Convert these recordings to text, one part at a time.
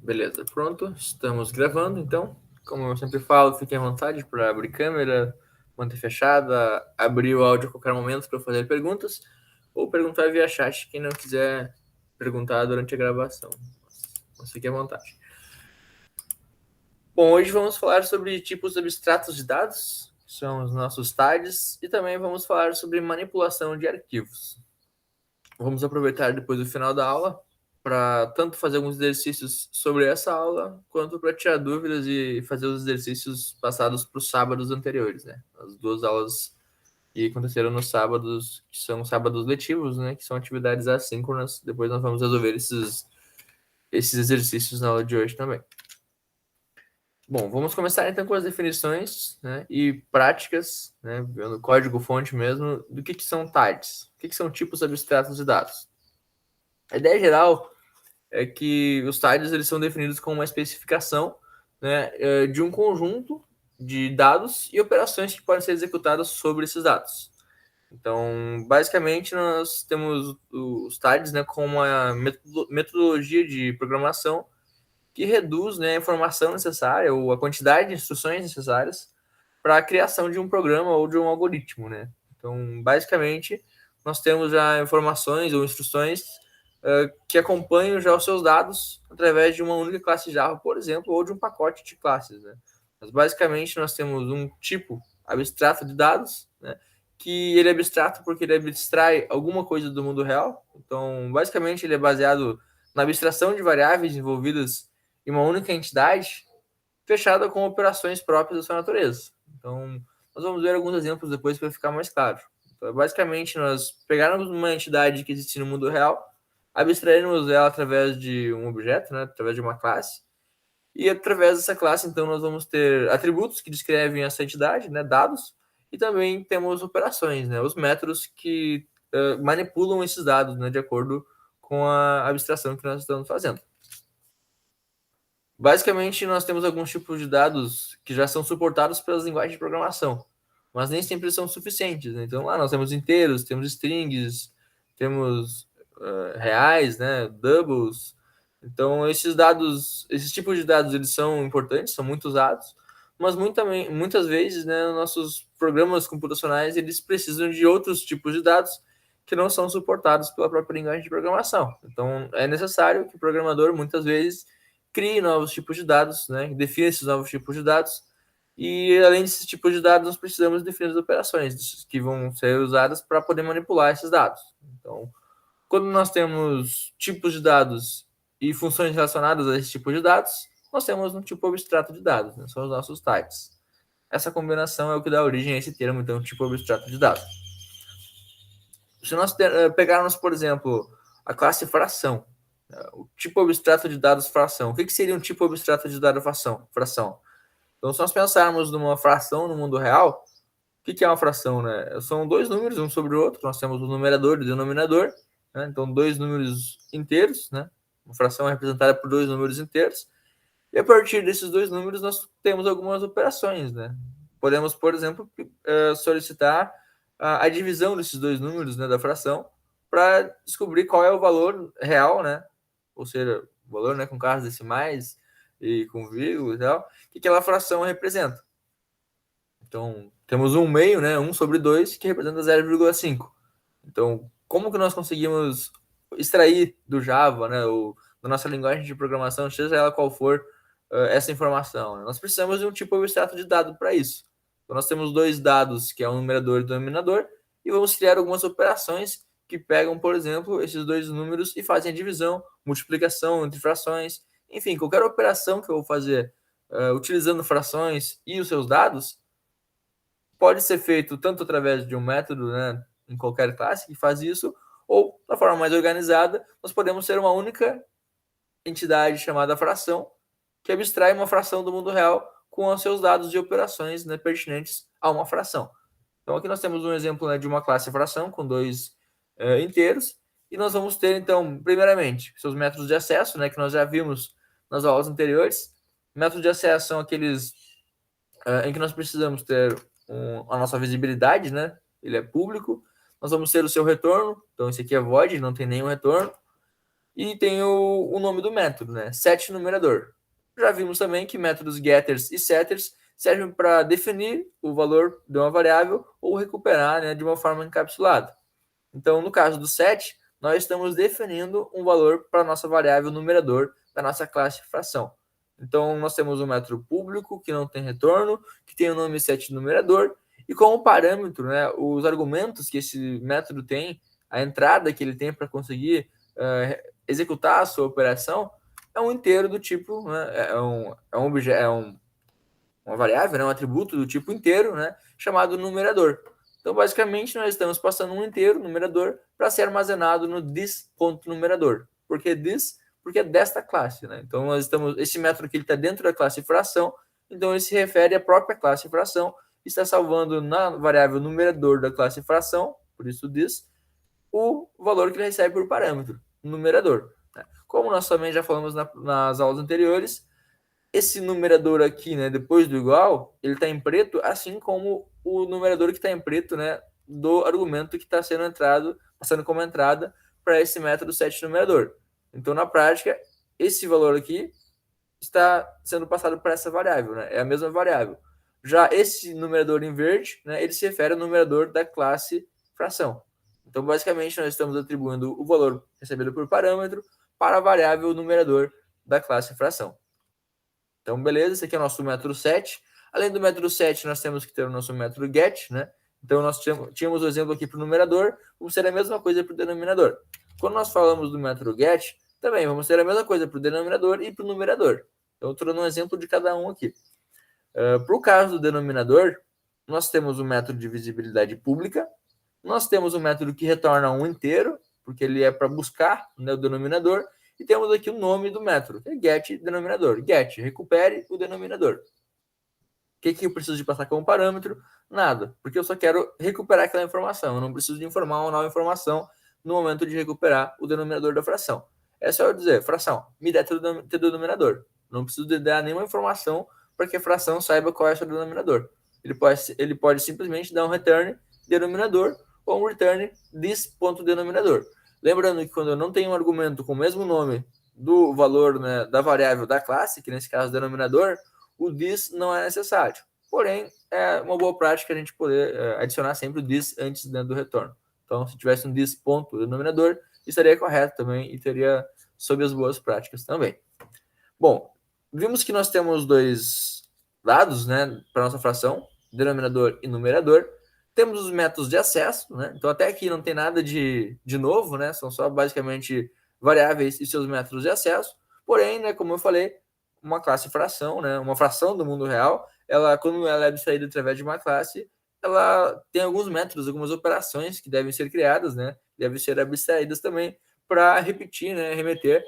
Beleza, pronto. Estamos gravando, então. Como eu sempre falo, fiquem à vontade para abrir câmera, manter fechada, abrir o áudio a qualquer momento para fazer perguntas, ou perguntar via chat quem não quiser perguntar durante a gravação. Mas fiquem à vontade. Bom, hoje vamos falar sobre tipos abstratos de dados, que são os nossos TADs, e também vamos falar sobre manipulação de arquivos. Vamos aproveitar depois do final da aula para tanto fazer alguns exercícios sobre essa aula, quanto para tirar dúvidas e fazer os exercícios passados para os sábados anteriores, né? As duas aulas que aconteceram nos sábados, que são sábados letivos, né? Que são atividades assíncronas. Depois nós vamos resolver esses exercícios na aula de hoje também. Bom, vamos começar então com as definições, né, e práticas, né, vendo código-fonte mesmo, do que são types, o que são tipos abstratos de dados. A ideia geral é que os types eles são definidos como uma especificação, né, de um conjunto de dados e operações que podem ser executadas sobre esses dados. Então, basicamente, nós temos os types, né, como uma metodologia de programação que reduz, né, a informação necessária ou a quantidade de instruções necessárias para a criação de um programa ou de um algoritmo, né? Então, basicamente, nós temos já informações ou instruções que acompanham já os seus dados através de uma única classe Java, por exemplo, ou de um pacote de classes, né? Mas, basicamente, nós temos um tipo abstrato de dados, né, que ele é abstrato porque ele abstrai alguma coisa do mundo real. Então, basicamente, ele é baseado na abstração de variáveis envolvidas em uma única entidade fechada com operações próprias da sua natureza. Então, nós vamos ver alguns exemplos depois para ficar mais claro. Então, basicamente, nós pegarmos uma entidade que existe no mundo real, abstrairmos ela através de um objeto, né, através de uma classe, e através dessa classe, então, nós vamos ter atributos que descrevem essa entidade, né, dados, e também temos operações, né, os métodos que manipulam esses dados, né, de acordo com a abstração que nós estamos fazendo. Basicamente, nós temos alguns tipos de dados que já são suportados pelas linguagens de programação, mas nem sempre são suficientes, né? Então, lá nós temos inteiros, temos strings, temos reais, né, doubles. Então, esses dados, esses tipos de dados, eles são importantes, são muito usados, mas muitas vezes, né, nossos programas computacionais, eles precisam de outros tipos de dados que não são suportados pela própria linguagem de programação. Então, é necessário que o programador, muitas vezes, crie novos tipos de dados, né? Defina esses novos tipos de dados. E além desses tipos de dados, nós precisamos definir as operações que vão ser usadas para poder manipular esses dados. Então, quando nós temos tipos de dados e funções relacionadas a esse tipo de dados, nós temos um tipo abstrato de dados, né? São os nossos types. Essa combinação é o que dá origem a esse termo, então, tipo abstrato de dados. Se nós pegarmos, por exemplo, a classe fração, o tipo abstrato de dados fração. O que seria um tipo abstrato de dados fração? Então, se nós pensarmos numa fração no mundo real, o que é uma fração, né? São dois números, um sobre o outro. Nós temos o numerador e o denominador, né? Então, dois números inteiros, né? Uma fração é representada por dois números inteiros. E a partir desses dois números, nós temos algumas operações, né? Podemos, por exemplo, solicitar a divisão desses dois números, né, da fração, para descobrir qual é o valor real, né? Ou seja, o valor, né, com cargas decimais e com vírgula e tal, que aquela fração representa. Então, temos um meio, né, 1 sobre 2, que representa 0,5. Então, como que nós conseguimos extrair do Java, né, ou da nossa linguagem de programação, seja ela qual for, essa informação? Né? Nós precisamos de um tipo abstrato de dado para isso. Então, nós temos dois dados, que é o numerador e o denominador, e vamos criar algumas operações que pegam, por exemplo, esses dois números e fazem a divisão, multiplicação entre frações, enfim, qualquer operação que eu vou fazer utilizando frações e os seus dados, pode ser feito tanto através de um método, né, em qualquer classe que faz isso, ou, da forma mais organizada, nós podemos ter uma única entidade chamada fração, que abstrai uma fração do mundo real com os seus dados de operações, né, pertinentes a uma fração. Então, aqui nós temos um exemplo, né, de uma classe fração com dois inteiros, e nós vamos ter, então, primeiramente, seus métodos de acesso, né, que nós já vimos nas aulas anteriores. Métodos de acesso são aqueles em que nós precisamos ter a nossa visibilidade, né? Ele é público. Nós vamos ter o seu retorno. Então, esse aqui é void, não tem nenhum retorno. e tem o nome do método, né? Set numerador. Já vimos também que métodos getters e setters servem para definir o valor de uma variável ou recuperar, né, de uma forma encapsulada. Então, no caso do set, nós estamos definindo um valor para a nossa variável numerador da nossa classe fração. Então, nós temos um método público que não tem retorno, que tem o nome set numerador, e como parâmetro, né, os argumentos que esse método tem, a entrada que ele tem para conseguir executar a sua operação, é um inteiro do tipo, né, uma variável, né, um atributo do tipo inteiro, né, chamado numerador. Então, basicamente, nós estamos passando um inteiro, numerador, para ser armazenado no this.numerador. Por que this? Porque é desta classe, né? Então, esse método que ele está dentro da classe fração, então ele se refere à própria classe fração, está salvando na variável numerador da classe fração, por isso this, o valor que ele recebe por parâmetro, numerador. Né? Como nós também já falamos nas aulas anteriores, esse numerador aqui, né, depois do igual, ele está em preto, assim como o numerador que está em preto, né, do argumento que está sendo entrado, passando como entrada para esse método set numerador. Então, na prática, esse valor aqui está sendo passado para essa variável, né, é a mesma variável. Já esse numerador em verde, né, ele se refere ao numerador da classe fração. Então, basicamente, nós estamos atribuindo o valor recebido por parâmetro para a variável numerador da classe fração. Então, beleza, esse aqui é o nosso método set. Além do método set, nós temos que ter o nosso método get, né? Então, nós tínhamos o exemplo aqui para o numerador, vamos ter a mesma coisa para o denominador. Quando nós falamos do método get, também vamos ter a mesma coisa para o denominador e para o numerador. Então, estou dando um exemplo de cada um aqui. Para o caso do denominador, nós temos o método de visibilidade pública, nós temos o método que retorna um inteiro, porque ele é para buscar, né, o denominador, e temos aqui o nome do método, que é get denominador. Get, recupere o denominador. O que eu preciso de passar como parâmetro? Nada, porque eu só quero recuperar aquela informação. Eu não preciso de informar uma nova informação no momento de recuperar o denominador da fração. É só eu dizer, fração, me dê teu denominador. Não preciso de dar nenhuma informação para que a fração saiba qual é o seu denominador. Ele pode simplesmente dar um return denominador ou um return this.denominador. Lembrando que quando eu não tenho um argumento com o mesmo nome do valor, né, da variável da classe, que nesse caso é denominador, o this não é necessário. Porém, é uma boa prática a gente poder adicionar sempre o this antes, né, do retorno. Então, se tivesse um this ponto denominador, estaria correto também e teria sob as boas práticas também. Bom, vimos que nós temos dois dados, né, para nossa fração, denominador e numerador. Temos os métodos de acesso, né? Então até aqui não tem nada de novo, né? São só basicamente variáveis e seus métodos de acesso. Porém, né, como eu falei, uma classe fração, né, uma fração do mundo real, ela, quando ela é abstraída através de uma classe, ela tem alguns métodos, algumas operações que devem ser criadas, né? Devem ser abstraídas também para repetir, né, remeter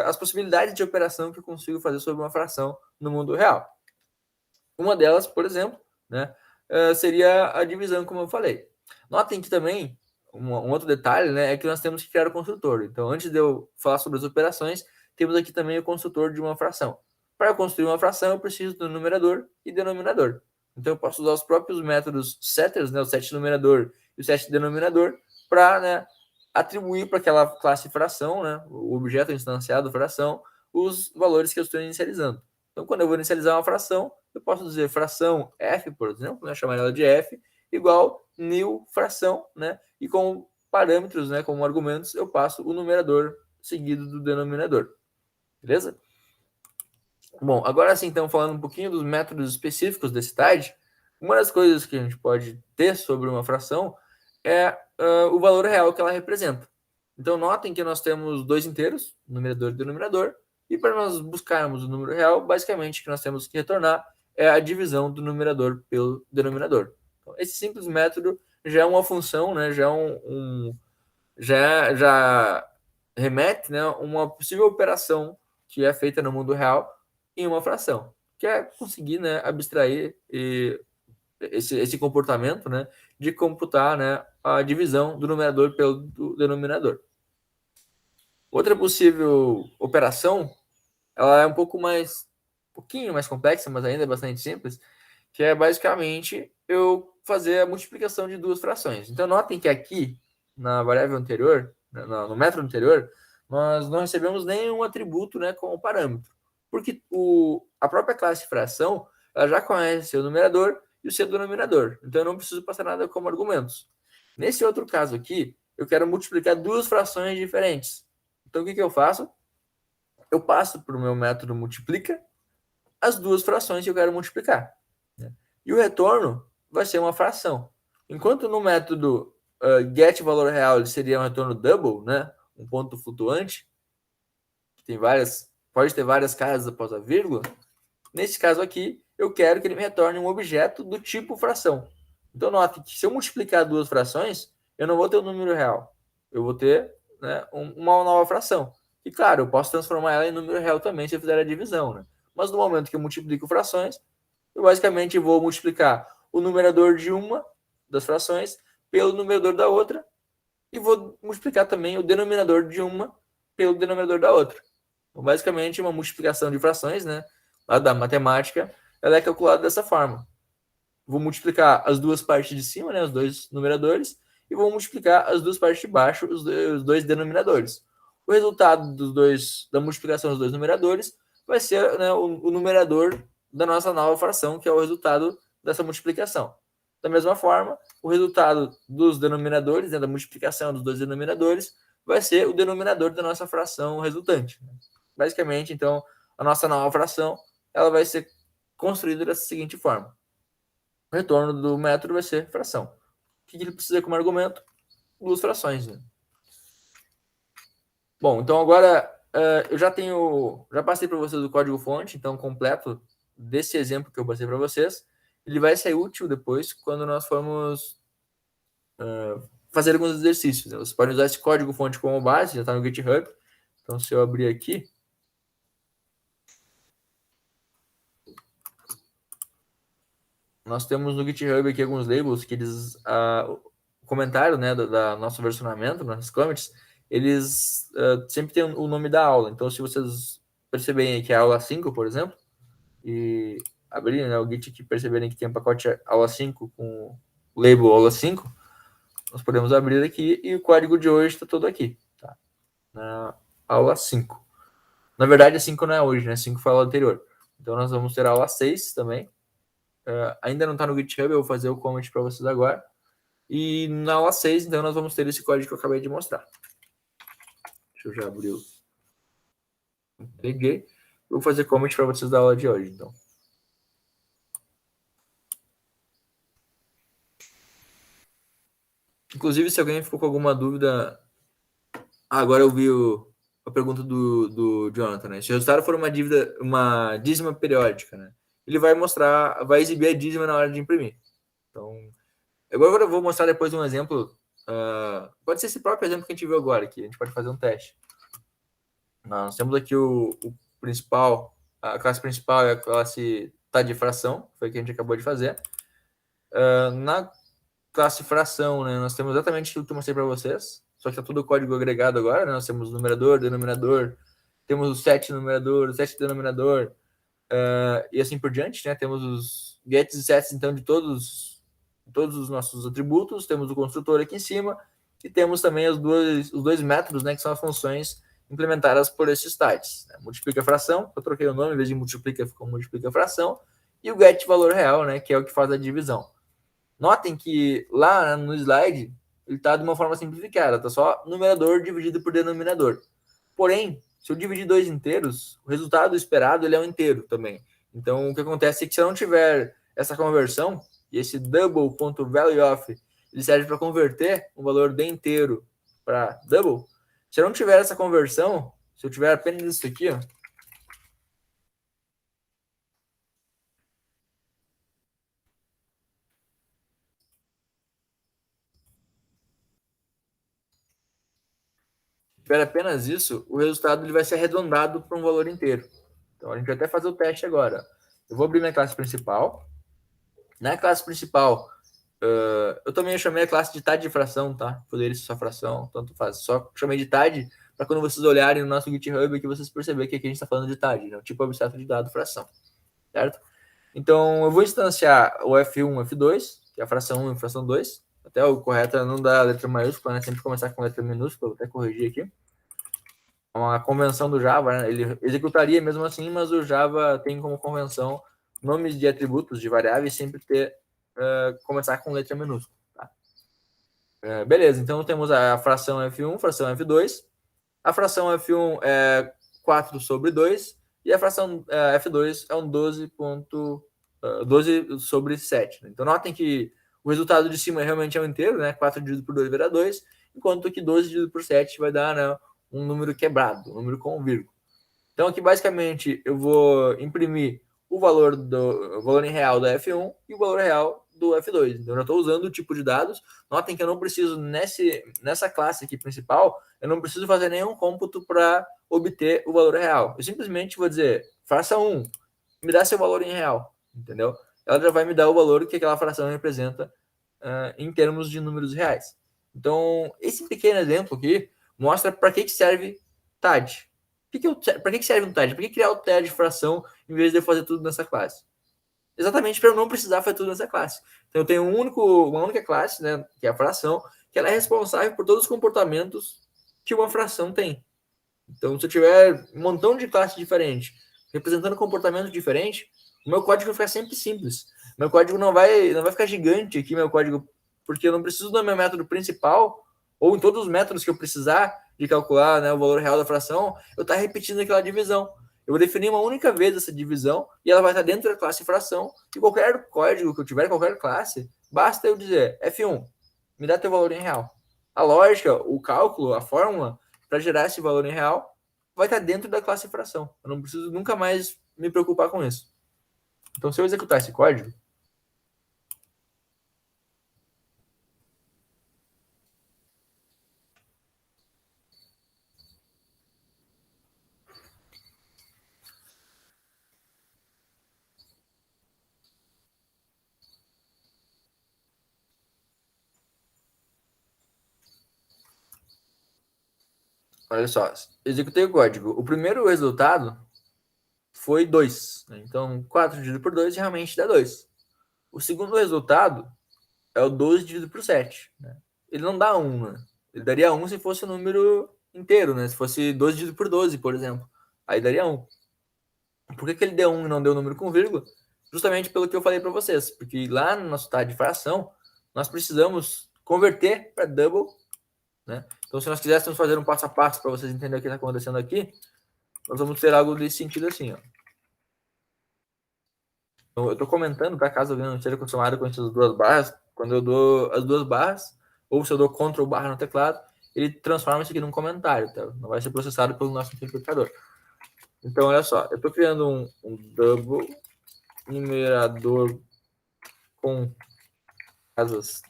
as possibilidades de operação que eu consigo fazer sobre uma fração no mundo real. Uma delas, por exemplo, né, seria a divisão, como eu falei. Notem que também, um outro detalhe, né, é que nós temos que criar o construtor. Então, antes de eu falar sobre as operações, temos aqui também o construtor de uma fração. Para construir uma fração, eu preciso do numerador e denominador. Então, eu posso usar os próprios métodos setters, né, o set numerador e o set denominador, para, né, atribuir para aquela classe fração, né, o objeto instanciado fração, os valores que eu estou inicializando. Então, quando eu vou inicializar uma fração, eu posso dizer fração f, por exemplo, né, chamar ela de f, igual new fração, né, e com parâmetros, né, como argumentos, eu passo o numerador seguido do denominador. Beleza? Bom, agora sim, então, falando um pouquinho dos métodos específicos desse TIDE, uma das coisas que a gente pode ter sobre uma fração é o valor real que ela representa. Então, notem que nós temos dois inteiros, numerador e denominador, e para nós buscarmos o número real, basicamente, o que nós temos que retornar é a divisão do numerador pelo denominador. Então, esse simples método já é uma função, né, já remete, né, uma possível operação que é feita no mundo real em uma fração, que é conseguir, né, abstrair esse comportamento, né, de computar, né, a divisão do numerador pelo denominador. Outra possível operação, ela é um pouquinho mais complexa, mas ainda é bastante simples, que é basicamente eu fazer a multiplicação de duas frações. Então, notem que aqui, na variável anterior, no método anterior, nós não recebemos nenhum atributo, né, como parâmetro. Porque a própria classe fração, ela já conhece o numerador e o seu denominador. Então, eu não preciso passar nada como argumentos. Nesse outro caso aqui, eu quero multiplicar duas frações diferentes. Então, o que eu faço? Eu passo para o meu método multiplica as duas frações que eu quero multiplicar. Né? E o retorno vai ser uma fração. Enquanto no método get valor real ele seria um retorno double, né? Um ponto flutuante, que tem pode ter várias casas após a vírgula. Nesse caso aqui, eu quero que ele me retorne um objeto do tipo fração. Então, note que se eu multiplicar duas frações, eu não vou ter um número real. Eu vou ter, né, uma nova fração. E, claro, eu posso transformar ela em número real também se eu fizer a divisão. Né? Mas no momento que eu multiplico frações, eu basicamente vou multiplicar o numerador de uma das frações pelo numerador da outra e vou multiplicar também o denominador de uma pelo denominador da outra. Então, basicamente, uma multiplicação de frações, né, lá da matemática, ela é calculada dessa forma. Vou multiplicar as duas partes de cima, né, os dois numeradores, e vou multiplicar as duas partes de baixo, os dois denominadores. O resultado da multiplicação dos dois numeradores vai ser, né, o numerador da nossa nova fração, que é o resultado dessa multiplicação. Da mesma forma, o resultado dos denominadores, né, da multiplicação dos dois denominadores, vai ser o denominador da nossa fração resultante. Basicamente, então, a nossa nova fração ela vai ser construída dessa seguinte forma. O retorno do método vai ser fração. O que ele precisa como argumento? Duas frações. Né? Bom, então agora eu já passei para vocês o código-fonte, então completo desse exemplo que eu passei para vocês. Ele vai ser útil depois quando nós formos fazer alguns exercícios. Né? Vocês podem usar esse código-fonte como base, já está no GitHub. Então, se eu abrir aqui, nós temos no GitHub aqui alguns labels que eles... o comentário, né, da nosso versionamento, nossos commits, eles sempre têm o nome da aula. Então, se vocês perceberem que é a aula 5, por exemplo, e abrirem, né, o Git aqui, perceberem que tem um pacote aula 5 com o label aula 5, nós podemos abrir aqui e o código de hoje está todo aqui, tá? Na aula 5. Na verdade, a 5 não é hoje, né? 5 foi a aula anterior. Então, nós vamos ter a aula 6 também. Ainda não está no GitHub, eu vou fazer o comment para vocês agora. E na aula 6, então, nós vamos ter esse código que eu acabei de mostrar. Deixa eu já abrir o... Peguei. Vou fazer comment para vocês da aula de hoje, então. Inclusive, se alguém ficou com alguma dúvida... agora eu vi a pergunta do Jonathan, né? Se o resultado for uma dízima periódica, né? Ele vai exibir a dízima na hora de imprimir. Então, agora eu vou mostrar depois um exemplo. Pode ser esse próprio exemplo que a gente viu agora aqui. A gente pode fazer um teste. Nós temos aqui o principal, a classe principal é a classe tá de fração, foi o que a gente acabou de fazer. Na classe fração, né, nós temos exatamente aquilo que eu mostrei para vocês, só que está tudo código agregado agora, né? Nós temos numerador, denominador, temos o set numerador, o set denominador, e assim por diante, né? Temos os gets e sets, então, de todos os nossos atributos, temos o construtor aqui em cima, e temos também os dois métodos, né, que são as funções implementadas por esses types. Né? Multiplica fração, eu troquei o nome, em vez de multiplica, ficou multiplica fração, e o get valor real, né, que é o que faz a divisão. Notem que lá no slide, ele está de uma forma simplificada, está só numerador dividido por denominador. Porém, se eu dividir dois inteiros, o resultado esperado ele é um inteiro também. Então, o que acontece é que se eu não tiver essa conversão, e esse double.valueof, ele serve para converter um valor de inteiro para double, se eu não tiver essa conversão, se eu tiver apenas isso aqui, ó, tiver apenas isso, o resultado ele vai ser arredondado para um valor inteiro. Então, a gente vai até fazer o teste agora. Eu vou abrir minha classe principal. Na classe principal, eu também chamei a classe de TAD de fração, tá? Poderes só fração, tanto faz. Só chamei de TAD para quando vocês olharem no nosso GitHub que vocês perceberem que aqui a gente está falando de TAD, né? O tipo objeto de dado fração, certo? Então, eu vou instanciar o F1, F2, que é a fração 1 e a fração 2, Até o correto é não dar letra maiúscula, né? Sempre começar com letra minúscula, vou até corrigir aqui. É uma convenção do Java, né? Ele executaria mesmo assim, mas o Java tem como convenção nomes de atributos, de variáveis, sempre ter começar com letra minúscula. Tá? Beleza, então temos a fração F1, fração F2. A fração F1 é 4 sobre 2 e a fração F2 é um 12 sobre 7. Então notem que o resultado de cima realmente é um inteiro, né? 4 dividido por 2 vai dar 2, enquanto que 12 dividido por 7 vai dar, né, um número quebrado, um número com vírgula. Então aqui basicamente eu vou imprimir o valor em real da F1 e o valor real do F2. Então eu já estou usando o tipo de dados. Notem que eu não preciso, nessa classe aqui principal, eu não preciso fazer nenhum cômputo para obter o valor real. Eu simplesmente vou dizer, faça 1, me dá seu valor em real, entendeu? Ela já vai me dar o valor que aquela fração representa em termos de números reais. Então, esse pequeno exemplo aqui mostra para que serve TAD. Para que serve um TAD? Para que criar o TAD de fração em vez de eu fazer tudo nessa classe? Exatamente para eu não precisar fazer tudo nessa classe. Então, eu tenho uma única classe, né, que é a fração, que ela é responsável por todos os comportamentos que uma fração tem. Então, se eu tiver um montão de classes diferentes, representando comportamento diferente, o meu código vai ficar sempre simples. Meu código não vai ficar gigante aqui, meu código, porque eu não preciso do meu método principal, ou em todos os métodos que eu precisar de calcular, né, o valor real da fração, eu estar repetindo aquela divisão. Eu vou definir uma única vez essa divisão e ela vai estar dentro da classe fração. E qualquer código que eu tiver, qualquer classe, basta eu dizer F1, me dá teu valor em real. A lógica, o cálculo, a fórmula para gerar esse valor em real vai estar dentro da classe fração. Eu não preciso nunca mais me preocupar com isso. Então, se eu executar esse código, olha só, executei o código. O primeiro resultado foi 2. Né? Então, 4 dividido por 2 realmente dá 2. O segundo resultado é o 12 dividido por 7. Né? Ele não dá 1, né? Ele daria 1 se fosse um número inteiro, né? Se fosse 12 dividido por 12, por exemplo. Aí daria 1. Por que ele deu 1 e não deu número com vírgula? Justamente pelo que eu falei para vocês. Porque lá no nosso TAD de fração, nós precisamos converter para double. Né? Então, se nós quiséssemos fazer um passo a passo para vocês entenderem o que está acontecendo aqui, nós vamos ter algo desse sentido assim. Ó. Então, eu estou comentando, para caso alguém não esteja acostumado com essas duas barras, quando eu dou as duas barras, ou se eu dou Ctrl barra no teclado, ele transforma isso aqui num comentário, tá? Não vai ser processado pelo nosso interpretador. Então, olha só, eu estou criando um double numerador com casas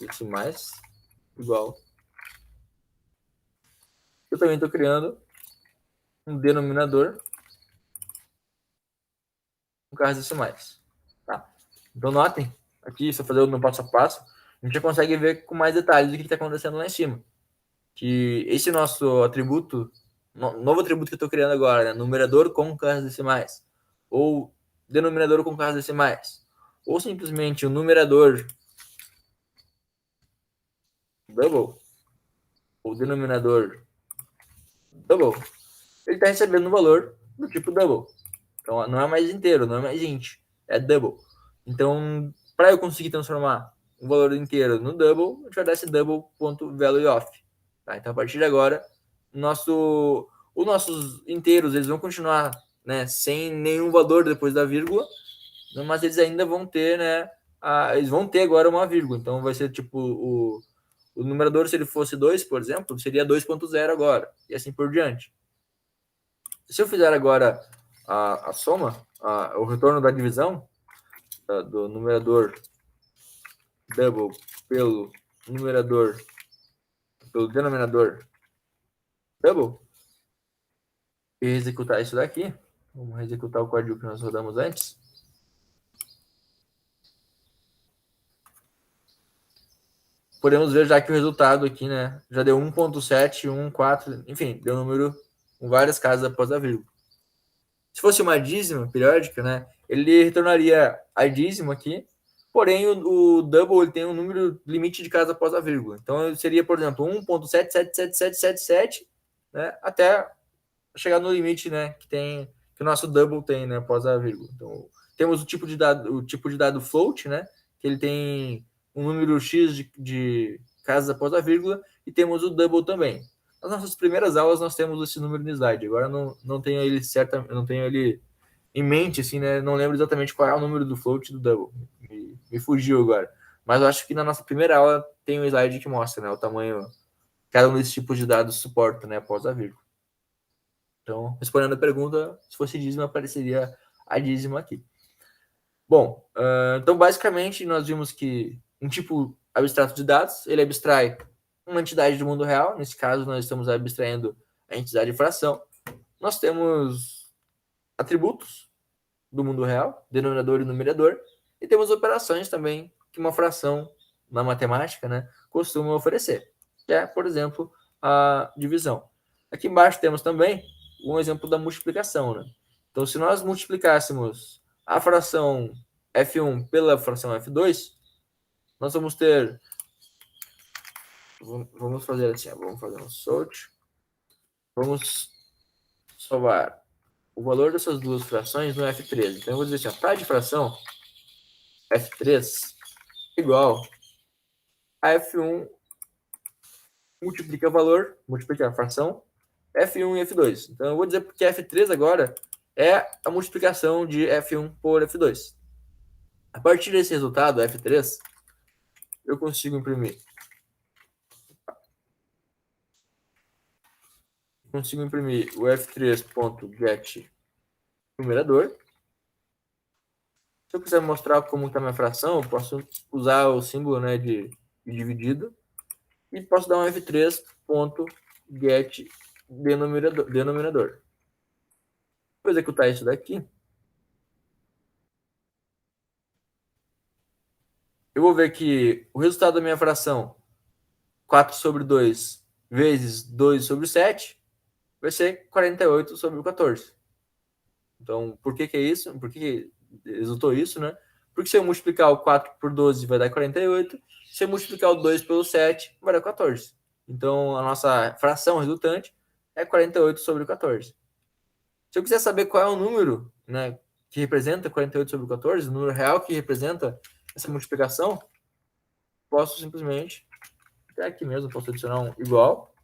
decimais igual. Eu também estou criando um denominador com casas decimais. Tá? Então, notem, aqui, se eu fazer no passo a passo, a gente já consegue ver com mais detalhes o que está acontecendo lá em cima. Que esse nosso atributo, novo atributo que eu estou criando agora, né? Numerador com casas decimais, ou denominador com casas decimais, ou simplesmente o numerador double, ou denominador double, ele está recebendo um valor do tipo double. Então, não é mais inteiro, não é mais int, é double. Então, para eu conseguir transformar um valor inteiro no double, a gente vai dar esse double.valueOf. Tá? Então, a partir de agora, os nossos inteiros eles vão continuar, né, sem nenhum valor depois da vírgula, mas eles ainda vão ter, né, eles vão ter agora uma vírgula. Então, vai ser tipo o numerador, se ele fosse 2, por exemplo, seria 2.0 agora, e assim por diante. Se eu fizer agora a soma, o retorno da divisão do numerador double pelo denominador double, e executar isso daqui, vamos executar o código que nós rodamos antes. Podemos ver já que o resultado aqui, né, já deu 1.7, 1.4, enfim, deu número com várias casas após a vírgula. Se fosse uma dízima periódica, né, ele retornaria a dízima aqui, Porém, o double ele tem um número limite de casas após a vírgula. Então, seria, por exemplo, 1.77777, né, até chegar no limite, né, que o nosso double tem, né, após a vírgula. Então, temos o tipo de dado float, né, que ele tem um número X de casas após a vírgula, e temos o double também. Nas nossas primeiras aulas nós temos esse número no slide. Agora não tenho ele não tenho ele em mente, assim, né? Não lembro exatamente qual é o número do float e do double. Me fugiu agora. Mas eu acho que na nossa primeira aula tem um slide que mostra, né, o tamanho cada um desses tipos de dados suporta, né, após a vírgula. Então, respondendo a pergunta, se fosse dízimo, apareceria a dízimo aqui. Bom, então basicamente nós vimos que um tipo abstrato de dados, ele abstrai uma entidade do mundo real, nesse caso nós estamos abstraindo a entidade de fração. Nós temos atributos do mundo real, denominador e numerador, e temos operações também que uma fração na matemática, né, costuma oferecer, que é, por exemplo, a divisão. Aqui embaixo temos também um exemplo da multiplicação, né? Então, se nós multiplicássemos a fração f1 pela fração f2, nós vamos ter, vamos fazer assim, vamos fazer um sort, vamos salvar o valor dessas duas frações no f3. Então, eu vou dizer assim, a de fração f3 igual a f1 multiplica valor, multiplica a fração, f1 e f2. Então, eu vou dizer que f3 agora é a multiplicação de f1 por f2. A partir desse resultado, f3, eu consigo imprimir. Consigo imprimir o f3.get numerador. Se eu quiser mostrar como está a minha fração, eu posso usar o símbolo, né, de dividido. E posso dar um f3.get denominador. Vou executar isso daqui. Eu vou ver que o resultado da minha fração, 4 sobre 2 vezes 2 sobre 7, vai ser 48 sobre 14. Então, por que é isso? Por que resultou isso, né? Porque se eu multiplicar o 4 por 12 vai dar 48. Se eu multiplicar o 2 pelo 7, vai dar 14. Então, a nossa fração resultante é 48 sobre 14. Se eu quiser saber qual é o número, né, que representa 48 sobre 14, o número real que representa essa multiplicação, posso simplesmente, até aqui mesmo, posso adicionar um igual.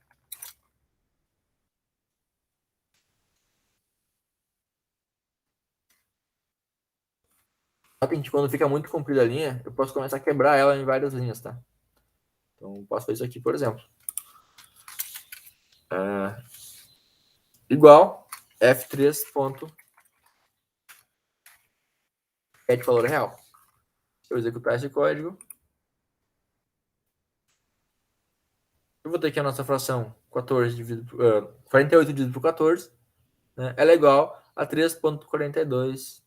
Quando fica muito comprida a linha, eu posso começar a quebrar ela em várias linhas, tá? Então, posso fazer isso aqui, por exemplo. Igual f3 ponto get valor real. Se eu executar esse código, eu vou ter aqui a nossa fração 14 dividido por, 48 dividido por 14, né? Ela é igual a 3.42,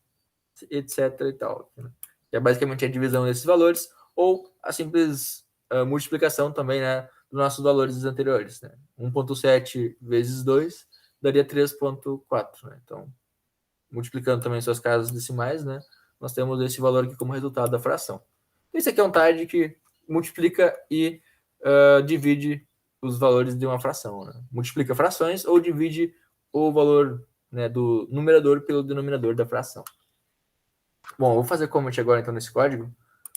etc. e tal. Né? Que é basicamente a divisão desses valores, ou a simples multiplicação também, né, dos nossos valores anteriores. Né? 1.7 vezes 2 daria 3.4. Né? Então, multiplicando também suas casas decimais, né, nós temos esse valor aqui como resultado da fração. Esse aqui é um TIDE que multiplica e divide os valores de uma fração. Né? Multiplica frações ou divide o valor, né, do numerador pelo denominador da fração. Bom, eu vou fazer comment agora então nesse código,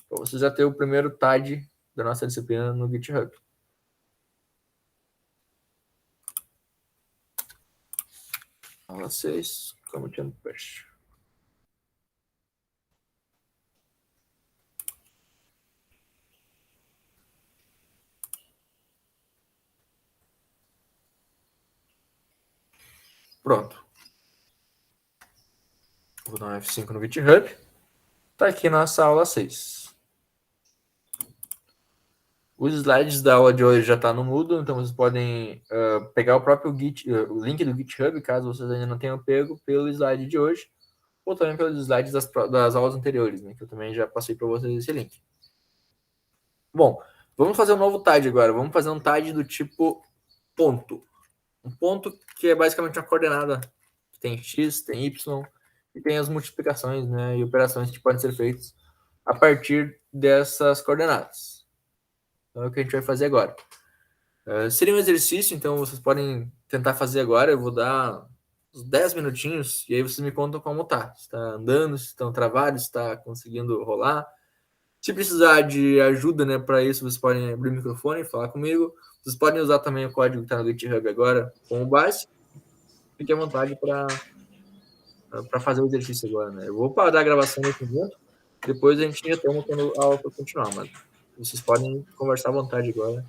para você já ter o primeiro TIDE da nossa disciplina no GitHub. Aula 6, comment and push. Pronto. Vou dar um F5 no GitHub. Está aqui nossa aula 6. Os slides da aula de hoje já está no Moodle, então vocês podem pegar o próprio o link do GitHub, caso vocês ainda não tenham pego, pelo slide de hoje, ou também pelos slides das aulas anteriores, né, que eu também já passei para vocês esse link. Bom, vamos fazer um novo TIDE agora. Vamos fazer um TIDE do tipo ponto. Um ponto que é basicamente uma coordenada que tem x, tem y, e tem as multiplicações, né, e operações que podem ser feitas a partir dessas coordenadas. Então é o que a gente vai fazer agora. Seria um exercício, então vocês podem tentar fazer agora. Eu vou dar uns 10 minutinhos e aí vocês me contam como tá. Se está andando, se estão travados, se está conseguindo rolar. Se precisar de ajuda, né, para isso, vocês podem abrir o microfone e falar comigo. Vocês podem usar também o código que está no GitHub agora como base. Fique à vontade para fazer o exercício agora, né? Eu vou parar a gravação nesse momento, depois a gente retoma quando a aula for continuar, mas vocês podem conversar à vontade agora.